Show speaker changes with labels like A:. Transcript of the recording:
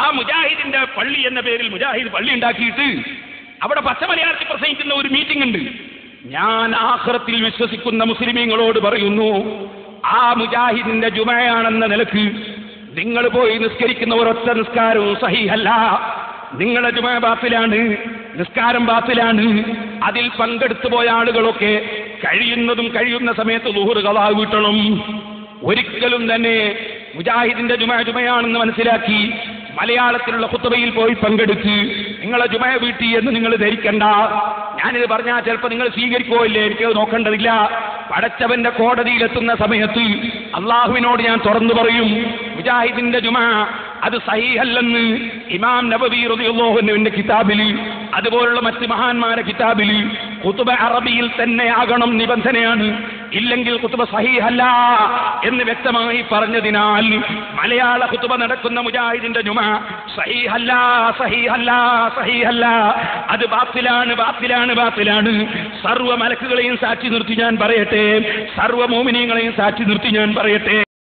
A: ആ മുജാഹിദിന്റെ പള്ളി എന്ന പേരിൽ മുജാഹിദ് പള്ളി ഉണ്ടാക്കിയിട്ട് അവിടെ പച്ചമലയാളത്തിൽ പ്രസംഗിക്കുന്ന ഒരു മീറ്റിംഗ് ഉണ്ട്. ഞാൻ ആഖിറത്തിൽ വിശ്വസിക്കുന്ന മുസ്ലിമീങ്ങളോട് പറയുന്നു, ആ മുജാഹിദിന്റെ ജുമയാണെന്ന നിലക്ക് നിങ്ങൾ പോയി നിസ്കരിക്കുന്ന ഒരൊറ്റ നിസ്കാരവും സഹീഹല്ല. നിങ്ങളുടെ ജുമ ബാത്തിലാണ്, നിസ്കാരം ബാത്തിലാണ്. അതിൽ പങ്കെടുത്തു പോയ ആളുകളൊക്കെ കഴിയുന്ന സമയത്ത് ളുഹർ ഖളാ വീട്ടണം. ഒരിക്കലും തന്നെ മുജാഹിദിന്റെ ജുമയാണെന്ന് മനസ്സിലാക്കി മലയാളത്തിലുള്ള ഖുത്ബയിൽ പോയി പങ്കെടുത്ത് നിങ്ങളെ ജുമ വീട്ടി എന്ന് നിങ്ങൾ ധരിക്കണ്ട. ഞാനിത് പറഞ്ഞാൽ ചിലപ്പോൾ നിങ്ങൾ സ്വീകരിക്കോ ഇല്ലേ, എനിക്കത് നോക്കേണ്ടതില്ല. പടച്ചവന്റെ കോടതിയിലെത്തുന്ന സമയത്ത് അള്ളാഹുവിനോട് ഞാൻ തുറന്നു പറയും, മുജാഹിദിന്റെ ജുമ അത് സഹീഹല്ലെന്ന് ഇമാം നബവി റളിയല്ലാഹു അൻഹുവിന്റെ കിതാബിൽ, അതുപോലുള്ള മറ്റ് മഹാന്മാരുടെ കിതാബിൽ ഖുത്ബ അറബിയിൽ തന്നെ ആകണം നിബന്ധനയാണ്, ഇല്ലെങ്കിൽ ഖുത്ബ സഹീഹല്ല എന്ന് വ്യക്തമായി പറഞ്ഞതിനാൽ മലയാള ഖുത്ബ നടക്കുന്ന മുജാഹിദിന്റെ ജുമ സഹീഹല്ല, സഹീഹല്ല, സഹീഹല്ല. അത് ബാത്തിലാണ്, ബാത്തിലാണ്, ബാത്തിലാണ്. സർവ്വ മലക്കുകളെയും സാക്ഷി നിർത്തി ഞാൻ പറയട്ടെ, സർവ്വ മോമിനീങ്ങളെയും സാക്ഷി നിർത്തി ഞാൻ പറയട്ടെ,